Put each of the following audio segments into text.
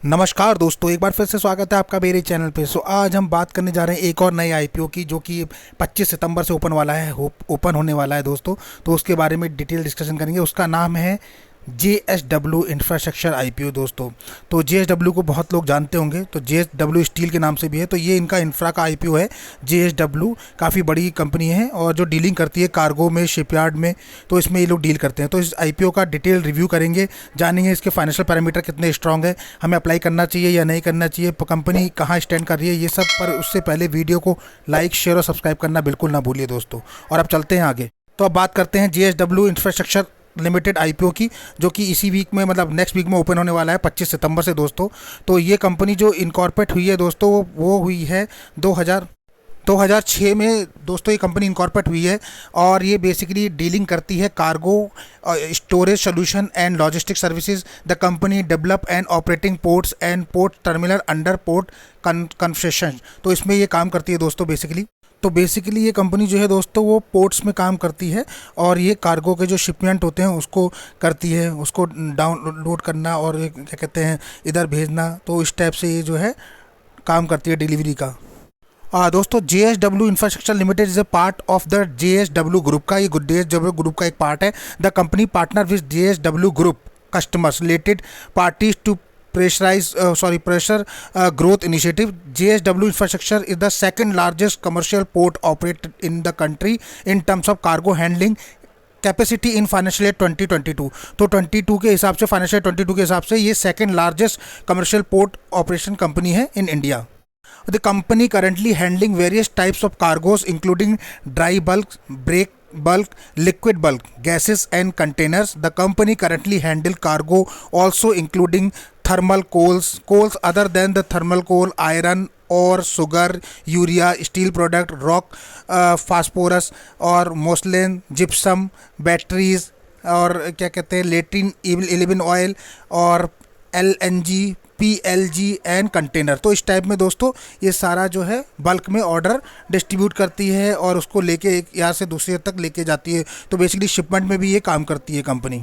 नमस्कार दोस्तों, एक बार फिर से स्वागत है आपका मेरे चैनल पे। आज हम बात करने जा रहे हैं एक और नए आईपीओ की, जो कि 25 सितंबर से ओपन वाला है, ओपन होने वाला है दोस्तों। तो उसके बारे में डिटेल डिस्कशन करेंगे। उसका नाम है JSW इंफ्रास्ट्रक्चर आईपीओ दोस्तों। तो JSW को बहुत लोग जानते होंगे, तो JSW स्टील के नाम से भी है। तो ये इनका इंफ्रा का आईपीओ है। JSW काफ़ी बड़ी कंपनी है और जो डीलिंग करती है कार्गो में, शिपयार्ड में, तो इसमें ये लोग डील करते हैं। तो इस आईपीओ का डिटेल रिव्यू करेंगे, जानेंगे इसके फाइनेंशियल पैरामीटर कितने स्ट्रांग है, हमें अप्लाई करना चाहिए या नहीं करना चाहिए, कंपनी कहाँ स्टैंड कर रही है, ये सब। पर उससे पहले वीडियो को लाइक, शेयर और सब्सक्राइब करना बिल्कुल ना भूलिए दोस्तों। और अब चलते हैं आगे। तो अब बात करते हैं JSW इंफ्रास्ट्रक्चर लिमिटेड आईपीओ की, जो कि इसी वीक में, मतलब नेक्स्ट वीक में ओपन होने वाला है 25 सितंबर से दोस्तों। तो ये कंपनी जो इनकॉर्पोरेट हुई है दोस्तों, वो हुई है 2006 में दोस्तों। ये कंपनी इनकॉर्पोरेट हुई है और ये बेसिकली डीलिंग करती है cargo, storage solution and logistic services. The company develop and operating ports and port terminal under port confession. तो इसमें ये काम करती है दोस्तों बेसिकली। तो बेसिकली ये कंपनी जो है दोस्तों, वो पोर्ट्स में काम करती है और ये कार्गो के जो शिपमेंट होते हैं उसको करती है, उसको डाउनलोड करना और क्या कहते हैं, इधर भेजना। तो इस टाइप से ये जो है काम करती है डिलीवरी का। दोस्तों, JSW infrastructure limited is a part of the JSW group का। ये JSW ग्रुप का एक पार्ट है। The company partner with JSW group customers related parties to pressure growth initiative. JSW Infrastructure is the second largest commercial port operator in the country in terms of cargo handling capacity in financial year 2022। तो 22 के हिसाब से, financial 22 के हिसाब से ये second largest commercial port operation company है in India. The company currently handling various types of cargoes including dry bulk, break bulk, liquid bulk, gases and containers. The company currently handle cargo also including thermal coals other than the thermal coal, iron और sugar, urea, steel product, rock, phosphorus और मोसलेन, gypsum, batteries और क्या कहते हैं, Latin, eleven oil और LNG, PLG and container. तो इस type में दोस्तों ये सारा जो है बल्क में ऑर्डर डिस्ट्रीब्यूट करती है और उसको लेके एक यहाँ से दूसरे तक लेके जाती है। तो बेसिकली शिपमेंट में भी ये काम करती है कंपनी।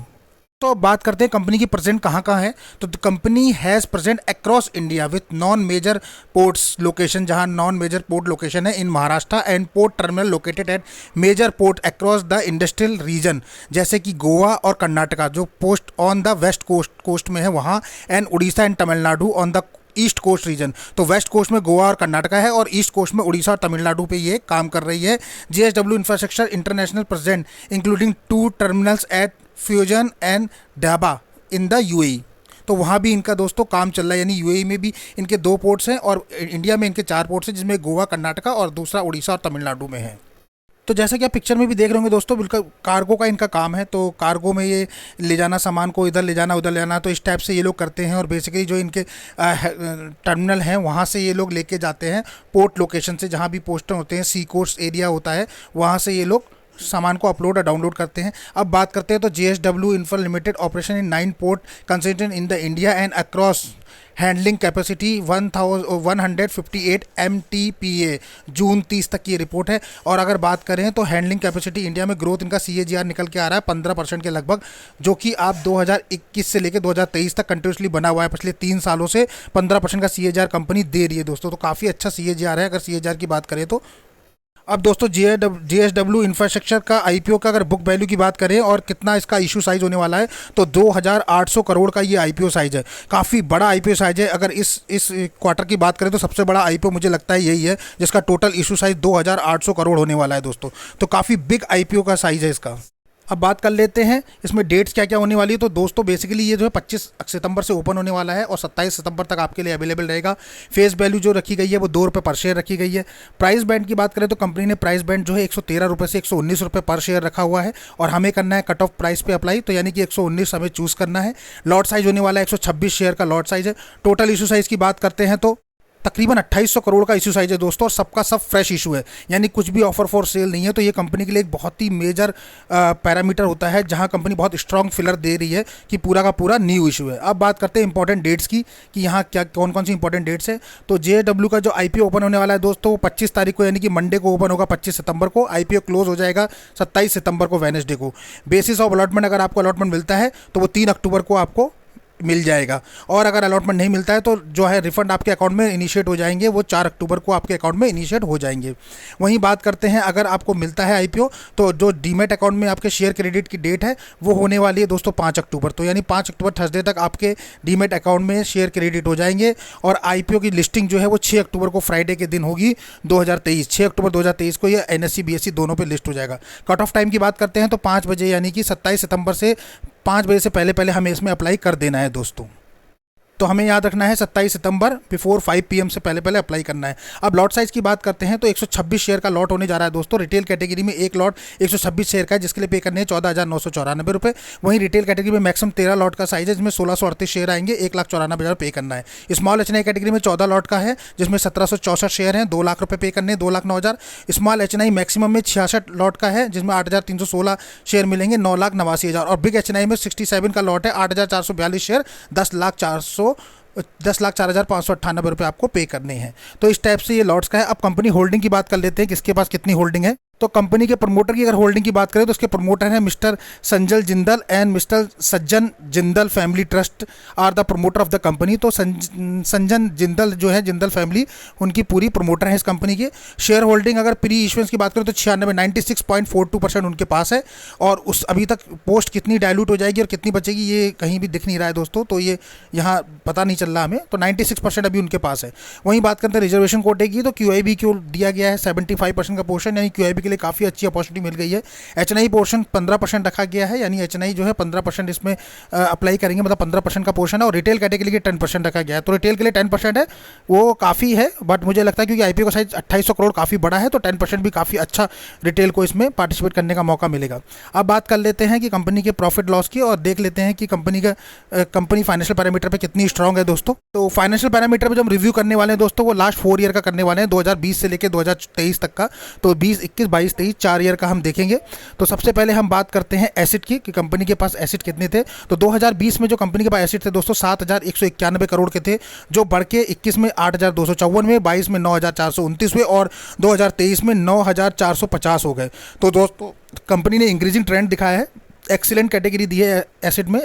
तो अब बात करते हैं कंपनी की प्रेजेंट कहाँ कहाँ है। तो company has present across India with non major ports location, जहाँ नॉन मेजर पोर्ट लोकेशन है in Maharashtra and port terminal located at major port across the industrial region, जैसे कि गोवा और कर्नाटका जो post on the west coast में है वहाँ, and Orissa and Tamil Nadu on the east coast region. तो वेस्ट कोस्ट में गोवा और कर्नाटका है और ईस्ट कोस्ट में उड़ीसा और तमिलनाडु पे ये काम कर रही है। JSW infrastructure international present including 2 terminals at fusion and ढाबा इन द UAE। तो वहाँ भी इनका दोस्तों काम चल रहा है, यानी UAE में भी इनके 2 पोर्ट्स हैं और इंडिया में इनके 4 पोर्ट्स हैं, जिसमें गोवा, कर्नाटका और दूसरा उड़ीसा और तमिलनाडु में है। तो जैसा कि आप पिक्चर में भी देख रहे होंगे दोस्तों, बिल्कुल कार्गो का इनका काम है। तो कार्गो में ये ले जाना, सामान को इधर ले जाना, उधर ले जाना, तो इस टाइप से ये लोग करते हैं। और बेसिकली जो इनके टर्मिनल हैं वहाँ से ये लोग लेके जाते हैं पोर्ट लोकेशन से, जहाँ भी पोस्टर होते हैं, सी कोस्ट एरिया होता है, वहाँ से ये लोग सामान को अपलोड और डाउनलोड करते हैं। अब बात करते हैं तो JSW infra limited operation in 9 port consistent in the India and across handling capacity 158 MTPA। जून 30 तक की रिपोर्ट है। और अगर बात करें तो हैंडलिंग कैपेसिटी इंडिया में ग्रोथ इनका CAGR निकल के आ रहा है 15% के लगभग, जो कि आप 2021 से लेकर 2023 तक कंटिन्यूसली बना हुआ है। पिछले 3 सालों से 15% का CAGR कंपनी दे रही है दोस्तों। तो काफ़ी अच्छा CAGR है अगर CAGR की बात करें तो। अब दोस्तों JSW इंफ्रास्ट्रक्चर का आईपीओ का अगर बुक वैल्यू की बात करें और कितना इसका इशू साइज होने वाला है, तो 2800 करोड़ का ये आईपीओ साइज है। काफ़ी बड़ा आईपीओ साइज है। अगर इस क्वार्टर की बात करें तो सबसे बड़ा आईपीओ मुझे लगता है यही है, जिसका टोटल इशू साइज 2800 करोड़ होने वाला है दोस्तों। तो काफ़ी बिग आईपीओ का साइज है इसका। अब बात कर लेते हैं इसमें डेट्स क्या क्या होने वाली है। तो दोस्तों बेसिकली ये जो है 25 सितंबर से ओपन होने वाला है और 27 सितंबर तक आपके लिए अवेलेबल रहेगा। फेस वैल्यू जो रखी गई है वो ₹2 पर शेयर रखी गई है। प्राइस बैंड की बात करें तो कंपनी ने प्राइस बैंड जो है 113 रुपये से 119 रुपये पर शेयर रखा हुआ है और हमें करना है कट ऑफ प्राइस पे अप्लाई, तो यानी कि 119 हमें चूज़ करना है। लॉट साइज होने वाला है 126 शेयर का लॉट साइज है। टोटल इशू साइज़ की बात करते हैं तो तकरीबन 2800 करोड़ का इशू साइज है दोस्तों, और सबका सब फ्रेश इशू है, यानी कुछ भी ऑफर फॉर सेल नहीं है। तो ये कंपनी के लिए एक बहुत ही मेजर पैरामीटर होता है, जहां कंपनी बहुत स्ट्रॉन्ग फिलर दे रही है कि पूरा का पूरा न्यू इशू है। अब बात करते हैं इंपॉर्टेंट डेट्स की कि यहाँ क्या कौन कौन सी इंपॉर्टेंट डेट्स है। तो JSW का जो आईपीओ ओपन होने वाला है दोस्तों, वो 25 तारीख को यानी कि मंडे को ओपन होगा 25 सितंबर को। आईपीओ क्लोज हो जाएगा 27 सितंबर को वेडनेसडे को। बेसिस ऑफ अलॉटमेंट, अगर आपको अलॉटमेंट मिलता है तो वो 3 अक्टूबर को आपको मिल जाएगा। और अगर अलॉटमेंट नहीं मिलता है तो जो है रिफंड आपके अकाउंट में इनिशिएट हो जाएंगे, वो 4 अक्टूबर को आपके अकाउंट में इनिशिएट हो जाएंगे। वहीं बात करते हैं अगर आपको मिलता है आईपीओ, तो जो डीमेट अकाउंट में आपके शेयर क्रेडिट की डेट है वो होने वाली है दोस्तों 5 अक्टूबर। तो यानी 5 अक्टूबर थर्सडे तक आपके डीमेट अकाउंट में शेयर क्रेडिट हो जाएंगे। और आईपीओ की लिस्टिंग जो है वो 6 अक्टूबर को फ्राइडे के दिन होगी 2023, 6 अक्टूबर 2023 को ये एनएससी बीएससी दोनों पे लिस्ट हो जाएगा। कट ऑफ टाइम की बात करते हैं तो 5 बजे, यानी कि 27 सितंबर से 5 बजे से पहले पहले हमें इसमें अप्लाई कर देना है दोस्तों। तो हमें याद रखना है 27 सितंबर बिफोर 5 PM से पहले पहले अप्लाई करना है। अब लॉट साइज़ की बात करते हैं तो 126 शेयर का लॉट होने जा रहा है दोस्तों। रिटेल कैटेगरी में एक लॉट 126 शेयर का है, जिसके लिए पे करने हैं 14,994 रुपये। वहीं रिटेल कैटेगरी में मैक्सिमम 13 लॉट का साइज है, जिसमें 1638 शेयर आएंगे, 1,94,000 पे करना है। स्मॉल एचएनआई कैटेगरी में 14 लॉट का है, जिसमें 1764 शेयर हैं, 2 लाख रुपये पे करने हैं, 2,09,000। स्मॉल एचएनआई मैक्सिमम में 66 लॉट का है, जिसमें 8,316 शेयर मिलेंगे, 9,89,000। और बिग एचएनआई में 67 का लॉट है, 8,442 शेयर, 10,04,598 रुपये आपको पे करने हैं। तो इस टाइप से ये लॉट्स का है। अब कंपनी होल्डिंग की बात कर लेते हैं, किसके पास कितनी होल्डिंग है। तो कंपनी के प्रमोटर की अगर होल्डिंग की बात करें तो उसके प्रमोटर हैं mister Sanjal Jindal and mister Sajjan Jindal family trust are the promoter of the company. तो संजन जिंदल जो है, जिंदल फैमिली, उनकी पूरी प्रमोटर है इस कंपनी के। शेयर होल्डिंग अगर प्री इशुएंस की बात करें तो 96.42% उनके पास है। और उस अभी तक पोस्ट कितनी डायलूट हो जाएगी और कितनी बचेगी ये कहीं भी दिख नहीं रहा है दोस्तों, तो ये यहाँ पता नहीं चल रहा हमें। तो 96% अभी उनके पास है। वहीं बात करते हैं रिजर्वेशन कोटे की, तो QIB को दिया गया है 75% का पोर्शन, यानी QIB के लिए काफ़ी अच्छी अपॉर्चुनिटी मिल गई है। एचएनआई पोर्शन 15% रखा गया है, यानी एचएनआई जो है 15% इसमें अप्लाई करेंगे, मतलब 15% का पोर्शन है। और रिटेल कैटेगरी के लिए 10% रखा गया है। तो रिटेल के लिए 10% है, वो काफ़ी है, बट मुझे लगता है क्योंकि आईपीओ का साइज 2800 करोड़ काफ़ी बड़ा है, तो 10% भी काफ़ी अच्छा रिटेल को इसमें पार्टिसिपेट करने का मौका मिलेगा। अब बात कर लेते हैं कि कंपनी के प्रॉफिट लॉस की, और देख लेते हैं कि कंपनी फाइनेंशियल पैरामीटर पे कितनी स्ट्रांग है दोस्तों। तो फाइनेंशियल पैरामीटर पे जो हम रिव्यू करने वाले हैं दोस्तों, वो लास्ट 4 ईयर का करने वाले हैं, 2020 से लेकर 2023 तक का। तो 20, 21, 22, 23 4 ईयर का हम देखेंगे। तो सबसे पहले हम बात करते हैं एसिड की, कि कंपनी के पास एसिड कितने थे। तो 2020 में जो कंपनी के पास एसिड थे दोस्तों 7,191 करोड़ के थे, जो बढ़ के 21 में 8,254 में, 22 में 9,429 हुए और 2023 में 9,450 हो गए। तो दोस्तों कंपनी ने इंक्रीजिंग ट्रेंड दिखाया है। एक्सीलेंट कैटेगरी दी है एसिड में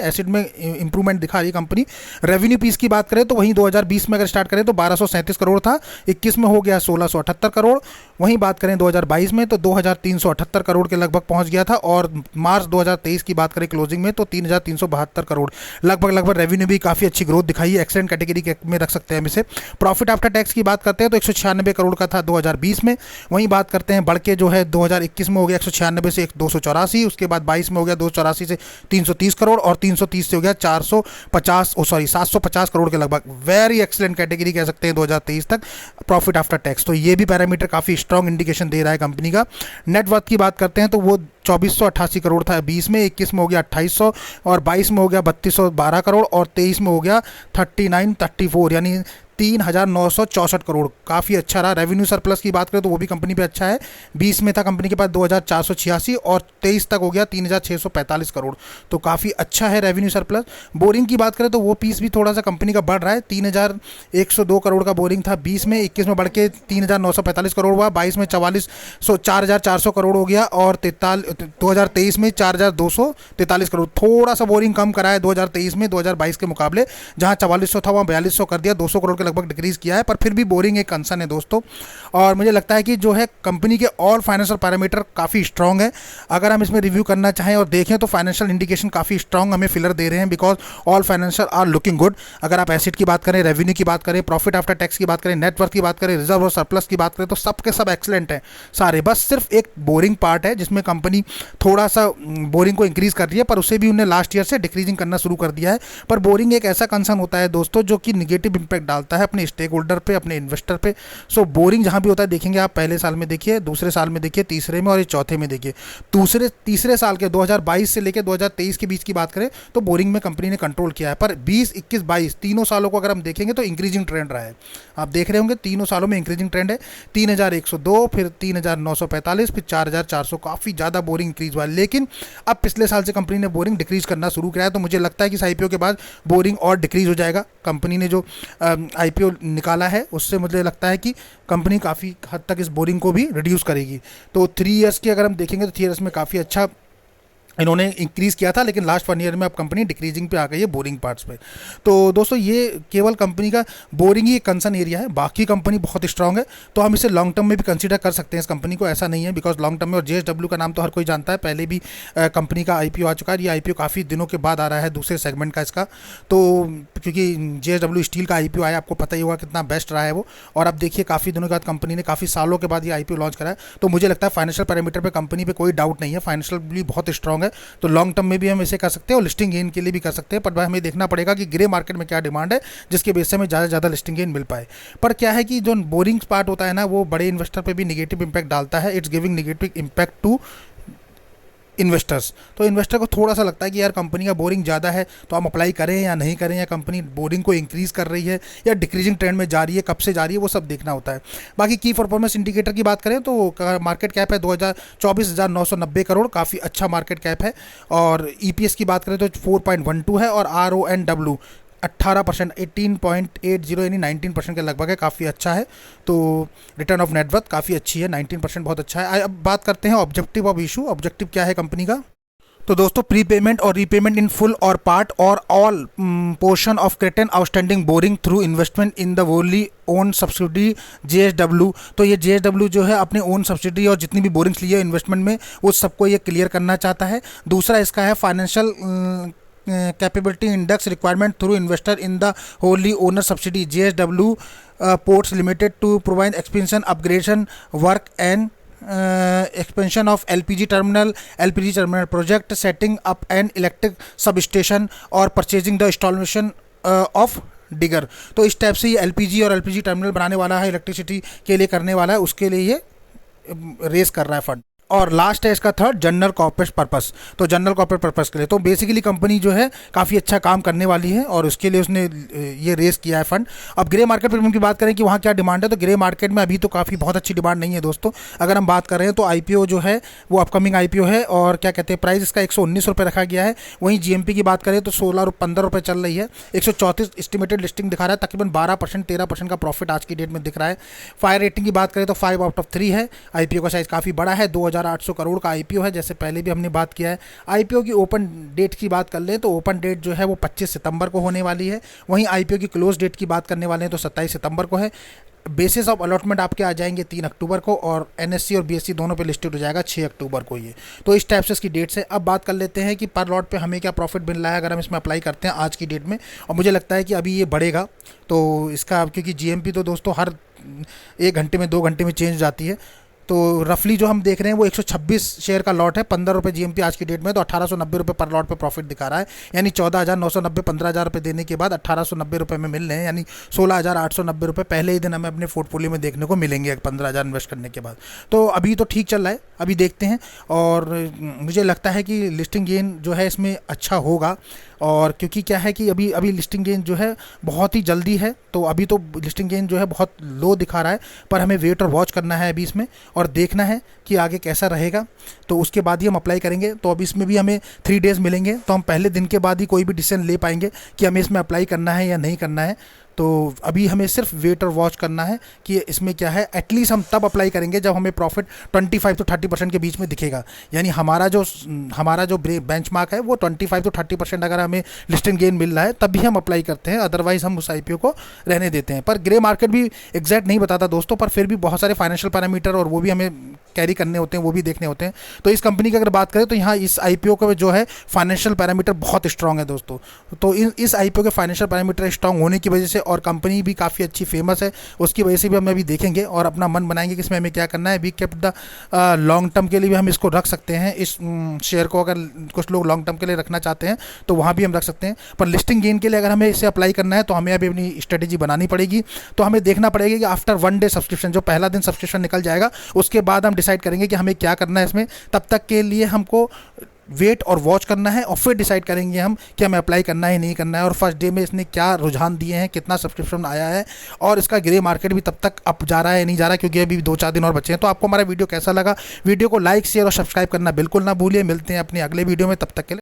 इंप्रूवमेंट दिखा रही है कंपनी। रेवेन्यू पीस की बात करें तो वहीं 2020 में अगर स्टार्ट करें तो 1237 करोड़ था, 21 में हो गया 1678 करोड़। वहीं बात करें 2022 में तो 2378 करोड़ के लगभग पहुंच गया था। और मार्च 2023 की बात करें क्लोजिंग में तो 3372 करोड़ लगभग रेवेन्यू भी काफ़ी अच्छी ग्रोथ दिखाई है। एक्सीलेंट कैटेगरी में रख सकते हैं हम इसे। प्रॉफिट आफ्टर टैक्स की बात करते हैं तो 196 करोड़ का था 2020 में। वहीं बात करते हैं बढ़ के जो है 2021 में हो गया 196 से 284, उसके बाद 22 में हो गया 284 से 330 करोड़ और 330 से हो गया 750 करोड़ के लगभग। वेरी एक्सीलेंट कैटेगरी कह सकते हैं 2023 तक प्रॉफिट आफ्टर टैक्स। तो ये भी पैरामीटर काफ़ी स्ट्रॉन्ग इंडिकेशन दे रहा है कंपनी का। नेटवर्थ की बात करते हैं तो वो 2488 करोड़ था 20 में, 21 में हो गया 2800 और 22 में हो गया 3212 करोड़ और 23 में हो गया 3934, यानी 3,964 करोड़। काफ़ी अच्छा रहा। रेवेन्यू सरप्लस की बात करें तो वो भी कंपनी पे अच्छा है। 20 में था कंपनी के पास 2,486 और 23 तक हो गया 3,645 करोड़। तो काफ़ी अच्छा है रेवेन्यू सरप्लस। बोरिंग की बात करें तो वो पीस भी थोड़ा सा कंपनी का बढ़ रहा है। 3,102 करोड़ का बोरिंग था 20 में, 21 में बढ़ के 3,945 करोड़ हुआ, 22 में 4,400 करोड़ हो गया और 2023 में 4,243 करोड़। थोड़ा सा बोरिंग कम करा है 2023 में 2022 के मुकाबले, जहाँ 4400 था वहाँ 4200 कर दिया, 200 करोड़ के लगभग डिक्रीज किया है। पर फिर भी बोरिंग एक कंसर्न है दोस्तों। और मुझे लगता है कि जो है कंपनी के ऑल फाइनेंशियल पैरामीटर काफ़ी स्ट्रांग है। अगर हम इसमें रिव्यू करना चाहें और देखें तो फाइनेंशियल इंडिकेशन काफ़ी स्ट्रांग हमें फिलर दे रहे हैं, because all financial are looking good. अगर आप एसिड की बात करें, रेवेन्यू की बात करें, प्रॉफिट आफ्टर टैक्स की बात करें, नेटवर्थ की बात करें, रिजर्व और सरप्लस की बात करें, तो सब के सब एक्सीलेंट है सारे। बस सिर्फ एक बोरिंग पार्ट है जिसमें कंपनी थोड़ा सा बोरिंग को इंक्रीज कर रही है, पर उसे भी उन्हें लास्ट ईयर से डिक्रीजिंग करना शुरू कर दिया है। पर बोरिंग एक ऐसा कंसर्न होता है दोस्तों जो कि निगेटिव इंपैक्ट डालता है अपने स्टेक होल्डर पे, अपने इन्वेस्टर पे। सो बोरिंग जहां भी होता है, देखेंगे आप पहले साल में देखिए, दूसरे साल में देखिए, तीसरे में और ये चौथे में देखिए। तीसरे साल के 2022 से लेकर 2023 के बीच की बात करें तो बोरिंग में कंपनी ने कंट्रोल किया है। पर 20, 21, 22 तीनों सालों को अगर हम देखेंगे तो इंक्रीजिंग ट्रेंड रहा है। आप देख रहे होंगे तीनों सालों में इंक्रीजिंग ट्रेंड है। 3,102, फिर 3,945, फिर 4,400, काफ़ी ज़्यादा बोरिंग इंक्रीज हुआ है। लेकिन अब पिछले साल से कंपनी ने बोरिंग डिक्रीज करना शुरू किया है, तो मुझे लगता है कि इस आईपीओ के बाद बोरिंग और डिक्रीज हो जाएगा। कंपनी ने जो आईपीओ निकाला है उससे मुझे लगता है कि कंपनी काफ़ी हद तक इस बोरिंग को भी रिड्यूस करेगी। तो 3 ईयर्स की अगर हम देखेंगे तो 3 ईयर्स में काफ़ी अच्छा इन्होंने इंक्रीज़ किया था, लेकिन लास्ट 1 ईयर में अब कंपनी डिक्रीजिंग पे आ गई है बोरिंग पार्ट्स पे। तो दोस्तों ये केवल कंपनी का बोरिंग ही एक कंसर्न एरिया है, बाकी कंपनी बहुत स्ट्रांग है, तो हम इसे लॉन्ग टर्म में भी कंसीडर कर सकते हैं इस कंपनी को, ऐसा नहीं है, बिकॉज लॉन्ग टर्म में। और जेएसडब्ल्यू का नाम तो हर कोई जानता है, पहले भी कंपनी का आईपीओ आ चुका है, ये आईपीओ काफ़ी दिनों के बाद आ रहा है दूसरे सेगमेंट का इसका। तो क्योंकि जेएसडब्ल्यू स्टील का आईपीओ आया, आपको पता ही होगा कितना बेस्ट रहा है वो, और अब देखिए काफ़ी दिनों के बाद कंपनी ने काफ़ी सालों के बाद ये आईपीओ लॉन्च करा है। तो मुझे लगता है फाइनेंशियल पैरामीटर पे कंपनी पे कोई डाउट नहीं है, फाइनेंशियली बहुत स्ट्रांग है, तो लॉन्ग टर्म में भी हम इसे कर सकते हैं और लिस्टिंग गेन के लिए भी कर सकते हैं। पर भाई हमें देखना पड़ेगा कि ग्रे मार्केट में क्या डिमांड है, जिसके बेस से हमें ज़्यादा से ज़्यादा लिस्टिंग गेन मिल पाए। पर क्या है कि जो बोरिंग पार्ट होता है ना, वो बड़े इन्वेस्टर पे भी निगेटिव इंपैक्ट डालता है, it's giving negative impact to investors. तो इन्वेस्टर को थोड़ा सा लगता है कि यार कंपनी का बोरिंग ज़्यादा है, तो हम अप्लाई करें या नहीं करें, या कंपनी बोरिंग को इंक्रीज़ कर रही है या डिक्रीजिंग ट्रेंड में जा रही है, कब से जा रही है, वो सब देखना होता है। बाकी की परफॉर्मेंस इंडिकेटर की बात करें तो मार्केट कैप है 24,990 करोड़, काफ़ी अच्छा मार्केट कैप है। और ईपीएस की बात करें तो 4.12 है, और RONW 18%, 18.80 यानी 19% के लगभग है, काफ़ी अच्छा है। तो रिटर्न ऑफ नेटवर्थ काफ़ी अच्छी है, 19% बहुत अच्छा है। अब बात करते हैं ऑब्जेक्टिव ऑफ इशू। ऑब्जेक्टिव क्या है कंपनी का? तो दोस्तों प्री पेमेंट और रीपेमेंट इन फुल और पार्ट और all portion of क्रेटन outstanding boring through investment in the वोली ओन सब्सिडी जेएसडब्ल्यू। तो ये जेएसडब्ल्यू जो है अपने ओन सब्सिडी और जितनी भी बोरिंग्स ली है इन्वेस्टमेंट में, वो सबको ये क्लियर करना चाहता है। दूसरा इसका है financial capability index requirement through investor in the wholly owner subsidiary JSW ports limited to provide expansion upgradation work and expansion of LPG terminal project, setting up an electric substation और purchasing the installation of digger। तो इस type से ये LPG और LPG terminal बनाने वाला है, electricity के लिए करने वाला है, उसके लिए ये रेस कर रहा है फंड। और लास्ट है इसका थर्ड, जनरल कॉर्पोरेट पर्पस। तो जनरल कॉर्पोरेट पर्पस के लिए तो बेसिकली कंपनी जो है काफ़ी अच्छा काम करने वाली है, और उसके लिए उसने ये रेस किया है फंड। अब ग्रे मार्केट प्रीमियम की बात करें कि वहाँ क्या डिमांड है, तो ग्रे मार्केट में अभी तो काफ़ी बहुत अच्छी डिमांड नहीं है दोस्तों। अगर हम बात कर रहे हैं तो आईपीओ जो है वो अपकमिंग आईपीओ है, और क्या कहते हैं प्राइस इसका 119 रुपये रखा गया है। वहीं जीएमपी की बात करें तो 15 रुपये चल रही है, 134 एस्टिमेटेड लिस्टिंग दिखा रहा है, तकरीबन 12% 13% का प्रॉफिट आज की डेट में दिख रहा है। फायर रेटिंग की बात करें तो 5/3 है। आईपीओ का साइज़ काफ़ी बड़ा है, 2800 करोड़ का आईपीओ है, जैसे पहले भी हमने बात किया है। आईपीओ की ओपन डेट की बात कर लें तो ओपन डेट जो है वो 25 सितंबर को होने वाली है। वहीं आईपीओ की क्लोज डेट की बात करने वाले हैं तो 27 सितंबर को है। बेसिस ऑफ अलॉटमेंट आपके आ जाएंगे 3 अक्टूबर को, और एनएससी और बीएससी दोनों पे लिस्टेड हो जाएगा 6 अक्टूबर को ये। तो इस टाइप से इसकी डेट्स है। अब बात कर लेते हैं कि पर लॉट पे हमें क्या प्रॉफिट मिल रहा है अगर हम इसमें अप्लाई करते हैं आज की डेट में, और मुझे लगता है कि अभी ये बढ़ेगा। तो इसका क्योंकि जीएमपी तो दोस्तों हर 1 घंटे में 2 घंटे में चेंज जाती है, तो रफली जो हम देख रहे हैं वो 126 शेयर का लॉट है, 15 रुपये जीएमपी आज की डेट में, तो 1890 रुपये पर लॉट पे प्रॉफिट दिखा रहा है। यानी 14,990, 15,000 रुपये देने के बाद 1890 रुपये में मिल रहे हैं, यानी 16,890 रुपये पहले ही दिन हमें अपने पोर्टफोलियो में देखने को मिलेंगे 15,000 इन्वेस्ट करने के बाद। तो अभी तो ठीक चल रहा है, अभी देखते हैं। और मुझे लगता है कि लिस्टिंग गेन जो है इसमें अच्छा होगा, और क्योंकि क्या है कि अभी अभी लिस्टिंग गेन जो है बहुत ही जल्दी है, तो अभी तो लिस्टिंग गेन जो है बहुत लो दिखा रहा है, पर हमें वेट और वॉच करना है अभी इसमें, और देखना है कि आगे कैसा रहेगा, तो उसके बाद ही हम अप्लाई करेंगे। तो अभी इसमें भी हमें 3 डेज़ मिलेंगे, तो हम पहले दिन के बाद ही कोई भी डिसीजन ले पाएंगे कि हमें इसमें अप्लाई करना है या नहीं करना है। तो अभी हमें सिर्फ वेट और वॉच करना है कि इसमें क्या है। एटलीस्ट हम तब अप्लाई करेंगे जब हमें प्रॉफिट 25 to 30% के बीच में दिखेगा, यानी हमारा जो बेंचमार्क है वो 25 to 30% अगर हमें लिस्टिंग गेन मिल रहा है तभी हम अप्लाई करते हैं, अदरवाइज हम उस आईपीओ को रहने देते हैं। पर ग्रे मार्केट भी एग्जैक्ट नहीं बताता दोस्तों, पर फिर भी बहुत सारे फाइनेंशियल पैरामीटर और वो भी हमें कैरी करने होते हैं, वो भी देखने होते हैं। तो इस कंपनी की अगर बात करें तो यहाँ इस आईपीओ का जो है फाइनेंशियल पैरामीटर बहुत स्ट्रांग है दोस्तों। तो इस आईपीओ के फाइनेंशियल पैरामीटर स्ट्रांग होने की वजह से, और कंपनी भी काफ़ी अच्छी फेमस है, उसकी वजह से भी हम अभी देखेंगे और अपना मन बनाएंगे कि इसमें हमें क्या करना है। We kept the long term के लिए भी हम इसको रख सकते हैं, इस शेयर को अगर कुछ लोग लॉन्ग टर्म के लिए रखना चाहते हैं तो वहाँ भी हम रख सकते हैं। पर लिस्टिंग गेन के लिए अगर हमें इसे अप्लाई करना है तो हमें अभी अपनी स्ट्रेटेजी बनानी पड़ेगी। तो हमें देखना पड़ेगा कि आफ्टर 1 डे सब्सक्रिप्शन, जो पहला दिन सब्सक्रिप्शन निकल जाएगा, उसके बाद हम डिसाइड करेंगे कि हमें क्या करना है इसमें। तब तक के लिए हमको वेट और वॉच करना है, और फिर डिसाइड करेंगे हम कि हमें अप्लाई करना है नहीं करना है, और फर्स्ट डे में इसने क्या रुझान दिए हैं, कितना सब्सक्रिप्शन आया है, और इसका ग्रे मार्केट भी तब तक अप जा रहा है नहीं जा रहा है, क्योंकि अभी 2-4 दिन और बचे हैं। तो आपको हमारा वीडियो कैसा लगा? वीडियो को लाइक शेयर और सब्सक्राइब करना बिल्कुल ना भूलिए। मिलते हैं अपने अगले वीडियो में, तब तक के लिए।